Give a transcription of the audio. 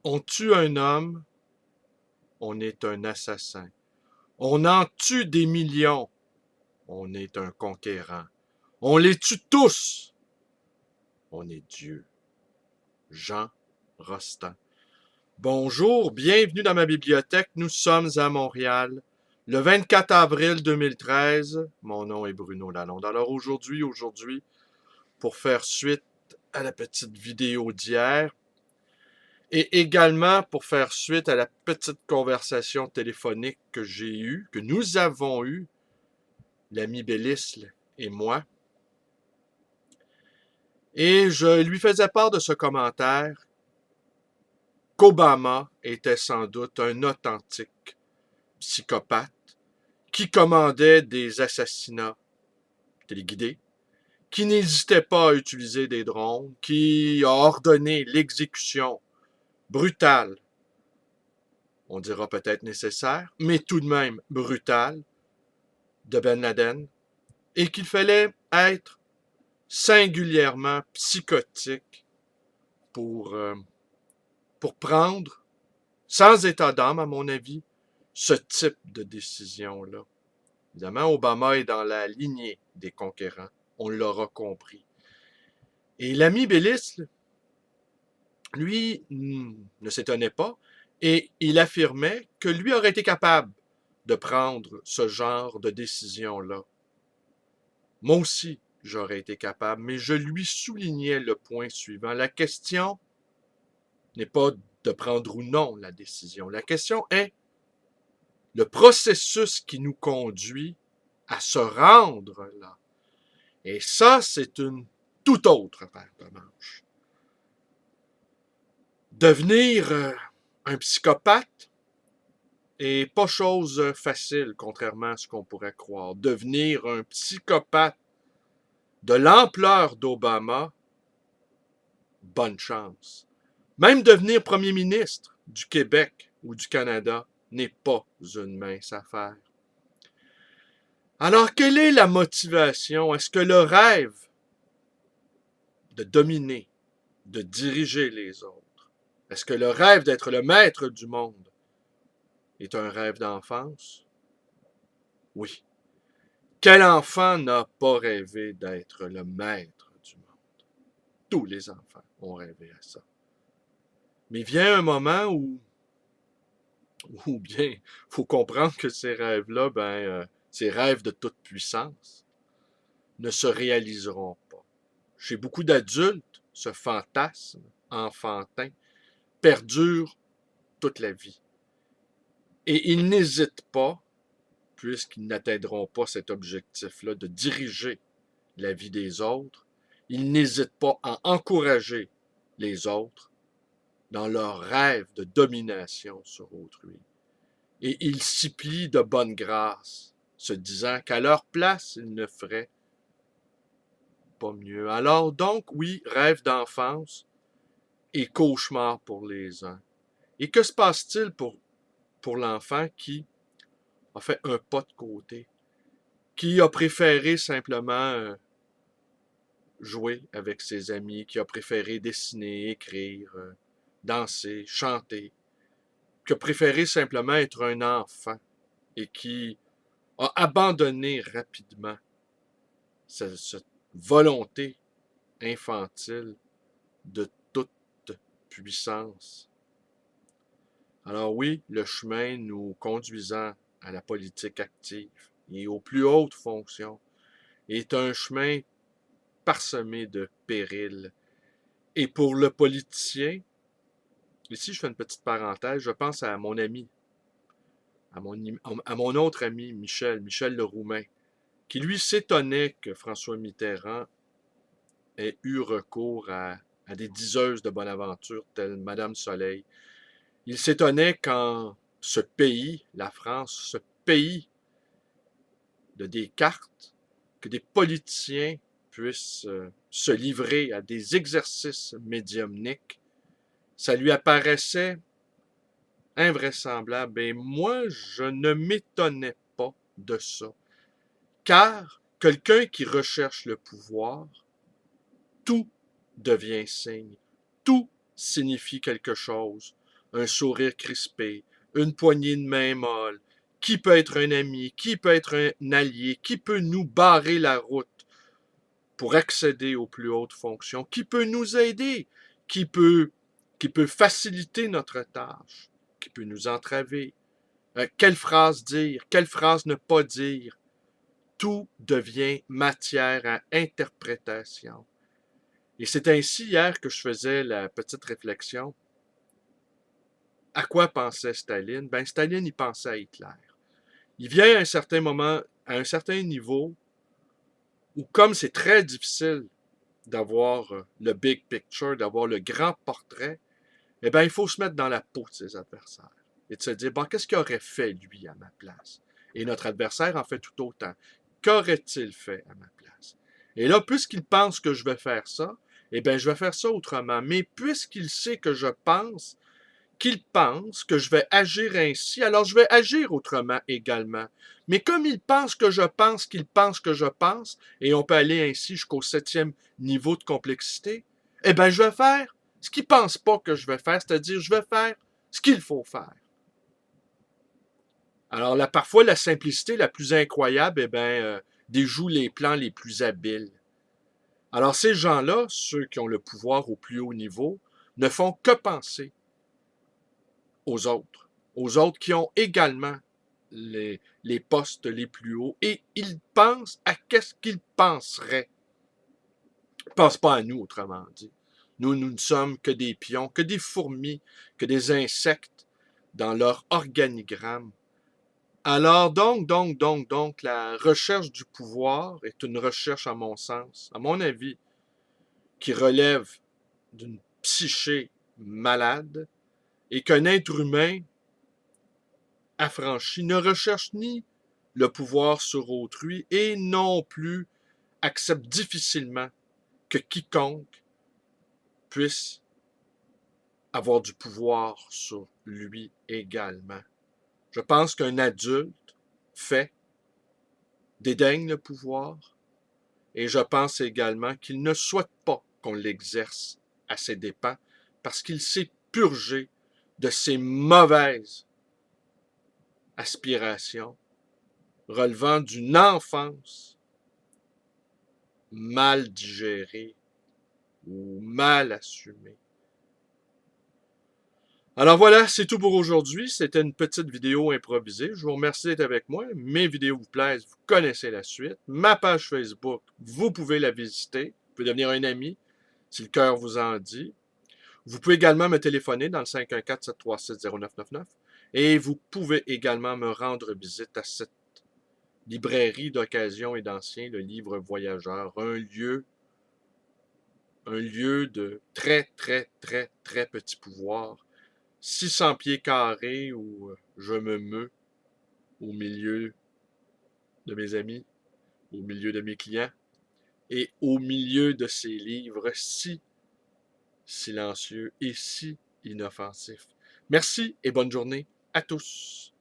On tue un homme, on est un assassin. On en tue des millions, on est un conquérant. On les tue tous, on est Dieu. Jean Rostand. Bonjour, bienvenue dans ma bibliothèque. Nous sommes à Montréal, le 24 avril 2013. Mon nom est Bruno Lalonde. Alors aujourd'hui, pour faire suite à la petite vidéo d'hier, et également pour faire suite à la petite conversation téléphonique que nous avons eue, l'ami Bélisle et moi. Et je lui faisais part de ce commentaire qu'Obama était sans doute un authentique psychopathe qui commandait des assassinats téléguidés, qui n'hésitait pas à utiliser des drones, qui a ordonné l'exécution brutale, on dira peut-être nécessaire, mais tout de même brutale, de Ben Laden, et qu'il fallait être singulièrement psychotique pour, euh, pour prendre, sans état d'âme à mon avis, ce type de décision-là. Évidemment, Obama est dans la lignée des conquérants, on l'aura compris. Et l'ami Bélisle, lui, ne s'étonnait pas, et il affirmait que lui aurait été capable de prendre ce genre de décision-là. Moi aussi, j'aurais été capable, mais je lui soulignais le point suivant. La question n'est pas de prendre ou non la décision. La question est le processus qui nous conduit à se rendre là. Et ça, c'est une toute autre paire de manches. Devenir un psychopathe est pas chose facile, contrairement à ce qu'on pourrait croire. Devenir un psychopathe de l'ampleur d'Obama, bonne chance. Même devenir premier ministre du Québec ou du Canada n'est pas une mince affaire. Alors, quelle est la motivation? Est-ce que le rêve de dominer, de diriger les autres, est-ce que le rêve d'être le maître du monde est un rêve d'enfance? Oui. Quel enfant n'a pas rêvé d'être le maître du monde? Tous les enfants ont rêvé à ça. Mais vient un moment où bien, il faut comprendre que ces rêves-là, ces rêves de toute puissance, ne se réaliseront pas. Chez beaucoup d'adultes, ce fantasme enfantin perdure toute la vie. Et ils n'hésitent pas, puisqu'ils n'atteindront pas cet objectif-là de diriger la vie des autres, ils n'hésitent pas à encourager les autres dans leur rêve de domination sur autrui. Et ils s'y plient de bonne grâce, se disant qu'à leur place, ils ne feraient pas mieux. Alors donc, oui, rêve d'enfance et cauchemar pour les uns. Et que se passe-t-il pour l'enfant qui a fait un pas de côté, qui a préféré simplement jouer avec ses amis, qui a préféré dessiner, écrire, danser, chanter, qui a préféré simplement être un enfant et qui a abandonné rapidement cette volonté infantile de toute puissance. Alors oui, le chemin nous conduisant à la politique active et aux plus hautes fonctions est un chemin parsemé de périls. Et pour le politicien, ici je fais une petite parenthèse, je pense à mon ami, à mon autre ami Michel le Roumain, qui lui s'étonnait que François Mitterrand ait eu recours à des diseuses de bonne aventure telles Madame Soleil. Il s'étonnait quand ce pays, la France, ce pays de des cartes, que des politiciens puissent se livrer à des exercices médiumniques, ça lui apparaissait invraisemblable. Et moi, je ne m'étonnais pas de ça. Car quelqu'un qui recherche le pouvoir, tout devient signe. Tout signifie quelque chose. un sourire crispé, une poignée de main molle, qui peut être un ami, qui peut être un allié, qui peut nous barrer la route pour accéder aux plus hautes fonctions, qui peut nous aider, qui peut, qui peut faciliter notre tâche, qui peut nous entraver. Quelle phrase dire, quelle phrase ne pas dire. Tout devient matière à interprétation. Et c'est ainsi hier que je faisais la petite réflexion. À quoi pensait Staline? Ben, Staline, il pensait à Hitler. Il vient à un certain moment, à un certain niveau, où comme c'est très difficile d'avoir le big picture, d'avoir le grand portrait, eh bien, il faut se mettre dans la peau de ses adversaires et de se dire, bon, qu'est-ce qu'il aurait fait, lui, à ma place? Et notre adversaire en fait tout autant. Qu'aurait-il fait à ma place? Et là, puisqu'il pense que je vais faire ça, eh bien, je vais faire ça autrement. Mais puisqu'il sait que je pense, qu'il pense que je vais agir ainsi, alors je vais agir autrement également. Mais comme il pense que je pense qu'il pense que je pense, et on peut aller ainsi jusqu'au 7e niveau de complexité, eh bien, je vais faire ce qu'il pense pas que je vais faire, c'est-à-dire je vais faire ce qu'il faut faire. Alors là, parfois, la simplicité la plus incroyable, eh bien, déjoue les plans les plus habiles. Alors ces gens-là, ceux qui ont le pouvoir au plus haut niveau, ne font que penser aux autres qui ont également les postes les plus hauts, et ils pensent à qu'est-ce qu'ils penseraient. Ils ne pensent pas à nous, autrement dit. Nous ne sommes que des pions, que des fourmis, que des insectes dans leur organigramme. Alors donc, la recherche du pouvoir est une recherche, à mon sens, à mon avis, qui relève d'une psyché malade, et qu'un être humain affranchi ne recherche ni le pouvoir sur autrui et non plus accepte difficilement que quiconque puisse avoir du pouvoir sur lui également. Je pense qu'un adulte fait dédaigne le pouvoir, et je pense également qu'il ne souhaite pas qu'on l'exerce à ses dépens parce qu'il s'est purgé de ses mauvaises aspirations relevant d'une enfance mal digérée ou mal assumée. Alors voilà, c'est tout pour aujourd'hui. C'était une petite vidéo improvisée. Je vous remercie d'être avec moi. Mes vidéos vous plaisent, vous connaissez la suite. Ma page Facebook, vous pouvez la visiter. Vous pouvez devenir un ami si le cœur vous en dit. Vous pouvez également me téléphoner dans le 514-736-0999. Et vous pouvez également me rendre visite à cette librairie d'occasion et d'anciens, le livre voyageur, un lieu de très, très, très, très petit pouvoir. 600 pieds carrés où je me meus au milieu de mes amis, au milieu de mes clients et au milieu de ces livres si silencieux et si inoffensifs. Merci et bonne journée à tous.